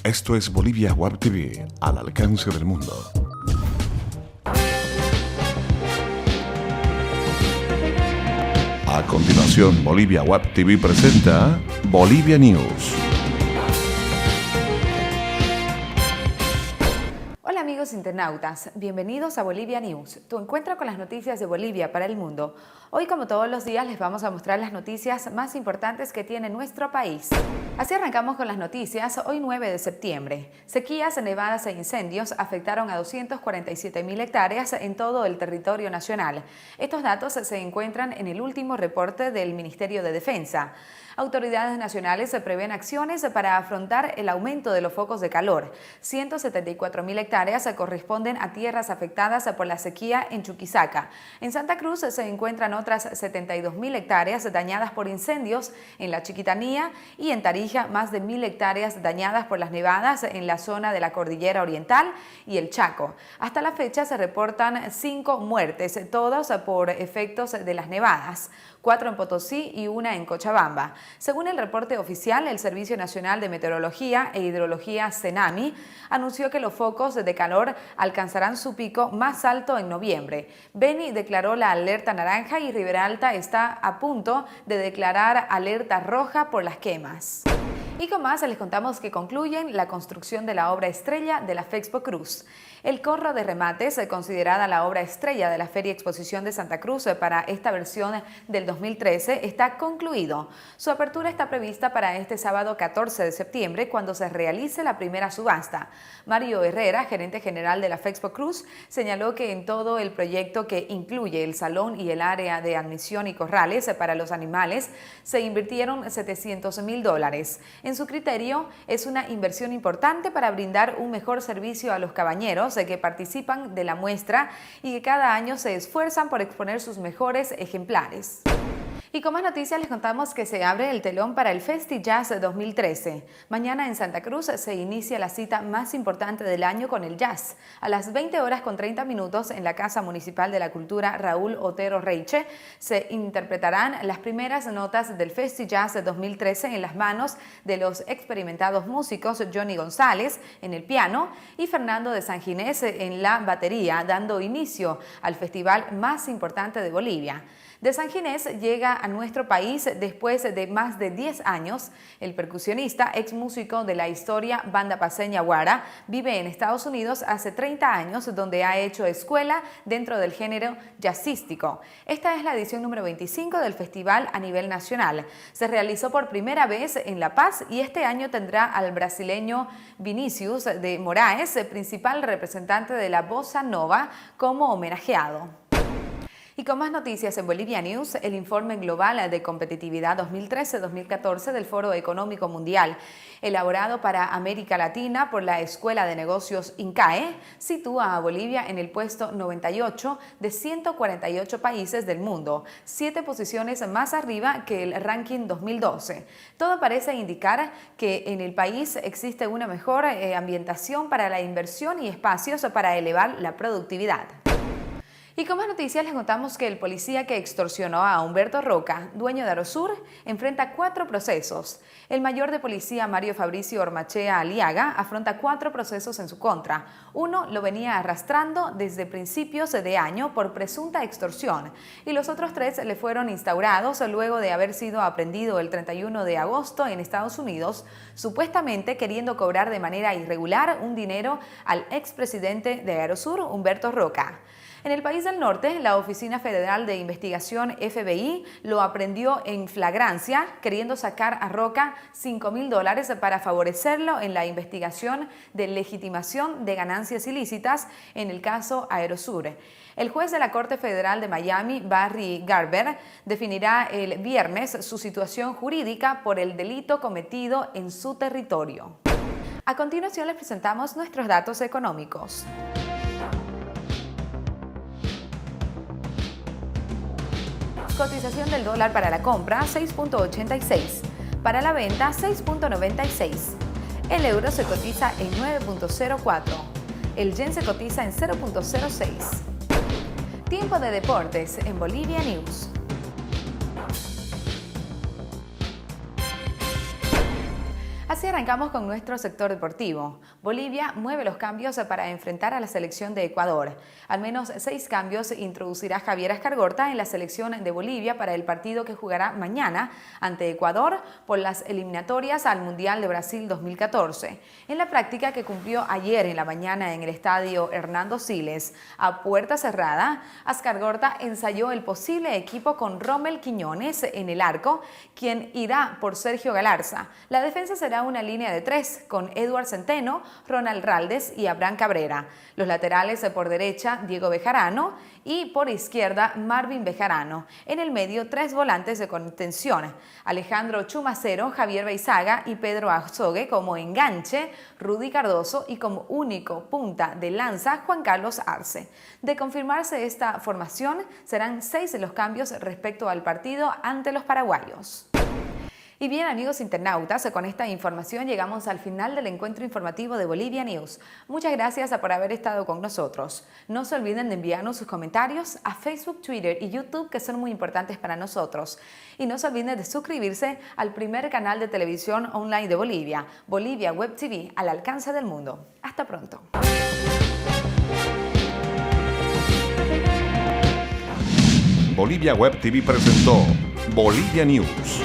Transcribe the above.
Esto es Bolivia Web TV, al alcance del mundo. A continuación, Bolivia Web TV presenta Bolivia News. Hola amigos internautas, bienvenidos a Bolivia News, tu encuentro con las noticias de Bolivia para el mundo. Hoy, como todos los días, les vamos a mostrar las noticias más importantes que tiene nuestro país. Así arrancamos con las noticias hoy 9 de septiembre. Sequías, nevadas e incendios afectaron a 247.000 hectáreas en todo el territorio nacional. Estos datos se encuentran en el último reporte del Ministerio de Defensa. Autoridades nacionales prevén acciones para afrontar el aumento de los focos de calor. 174.000 hectáreas corresponden a tierras afectadas por la sequía en Chuquisaca. En Santa Cruz se encuentran otras 72.000 hectáreas dañadas por incendios en la Chiquitanía y en Tarija más de 1.000 hectáreas dañadas por las nevadas en la zona de la Cordillera Oriental y el Chaco. Hasta la fecha se reportan 5 muertes, todas por efectos de las nevadas, 4 en Potosí y 1 en Cochabamba. Según el reporte oficial, el Servicio Nacional de Meteorología e Hidrología CENAMI anunció que los focos de calor alcanzarán su pico más alto en noviembre. Beni declaró la alerta naranja y Ribera Alta está a punto de declarar alerta roja por las quemas. Y con más les contamos que concluyen la construcción de la obra estrella de la Fexpo Cruz. El corro de remates, considerada la obra estrella de la Feria Exposición de Santa Cruz para esta versión del 2013, está concluido. Su apertura está prevista para este sábado 14 de septiembre, cuando se realice la primera subasta. Mario Herrera, gerente general de la Fexpo Cruz, señaló que en todo el proyecto, que incluye el salón y el área de admisión y corrales para los animales, se invirtieron $700.000. En su criterio, es una inversión importante para brindar un mejor servicio a los cabañeros que participan de la muestra y que cada año se esfuerzan por exponer sus mejores ejemplares. Y con más noticias les contamos que se abre el telón para el Festi Jazz 2013. Mañana en Santa Cruz se inicia la cita más importante del año con el jazz. A las 20:30 en la Casa Municipal de la Cultura Raúl Otero Reiche se interpretarán las primeras notas del Festi Jazz 2013 en las manos de los experimentados músicos Johnny González en el piano y Fernando de San Ginés en la batería, dando inicio al festival más importante de Bolivia. De San Ginés llega a nuestro país después de más de 10 años. El percusionista, ex músico de la historia Banda Paceña Guara, vive en Estados Unidos hace 30 años, donde ha hecho escuela dentro del género jazzístico. Esta es la edición número 25 del festival a nivel nacional. Se realizó por primera vez en La Paz y este año tendrá al brasileño Vinícius de Moraes, principal representante de la bossa nova, como homenajeado. Y con más noticias en Bolivia News, el informe global de competitividad 2013-2014 del Foro Económico Mundial, elaborado para América Latina por la Escuela de Negocios INCAE, sitúa a Bolivia en el puesto 98 de 148 países del mundo, 7 posiciones más arriba que el ranking 2012. Todo parece indicar que en el país existe una mejor ambientación para la inversión y espacios para elevar la productividad. Y con más noticias les contamos que el policía que extorsionó a Humberto Roca, dueño de Aerosur, enfrenta 4 procesos. El mayor de policía Mario Fabricio Ormachea Aliaga afronta 4 procesos en su contra. Uno lo venía arrastrando desde principios de año por presunta extorsión y los otros 3 le fueron instaurados luego de haber sido aprehendido el 31 de agosto en Estados Unidos, supuestamente queriendo cobrar de manera irregular un dinero al expresidente de Aerosur, Humberto Roca. En el país del norte, la Oficina Federal de Investigación FBI lo aprehendió en flagrancia, queriendo sacar a Roca $5.000 para favorecerlo en la investigación de legitimación de ganancias ilícitas en el caso Aerosur. El juez de la Corte Federal de Miami, Barry Garber, definirá el viernes su situación jurídica por el delito cometido en su territorio. A continuación les presentamos nuestros datos económicos. Cotización del dólar para la compra 6.86, para la venta 6.96. El euro se cotiza en 9.04, el yen se cotiza en 0.06. Tiempo de deportes en Bolivia News. Así arrancamos con nuestro sector deportivo. Bolivia mueve los cambios para enfrentar a la selección de Ecuador. Al menos 6 cambios introducirá Javier Escargorta en la selección de Bolivia para el partido que jugará mañana ante Ecuador por las eliminatorias al Mundial de Brasil 2014. En la práctica que cumplió ayer en la mañana en el estadio Hernando Siles, a puerta cerrada, Escargorta ensayó el posible equipo con Rommel Quiñones en el arco, quien irá por Sergio Galarza. La defensa será una línea de 3 con Eduard Centeno, Ronald Raldes y Abraham Cabrera. Los laterales por derecha, Diego Bejarano, y por izquierda, Marvin Bejarano. En el medio, 3 volantes de contención: Alejandro Chumacero, Javier Beizaga y Pedro Azogue como enganche, Rudy Cardoso y como único punta de lanza, Juan Carlos Arce. De confirmarse esta formación, serán 6 los cambios respecto al partido ante los paraguayos. Y bien, amigos internautas, con esta información llegamos al final del encuentro informativo de Bolivia News. Muchas gracias por haber estado con nosotros. No se olviden de enviarnos sus comentarios a Facebook, Twitter y YouTube, que son muy importantes para nosotros. Y no se olviden de suscribirse al primer canal de televisión online de Bolivia, Bolivia Web TV, al alcance del mundo. Hasta pronto. Bolivia Web TV presentó Bolivia News.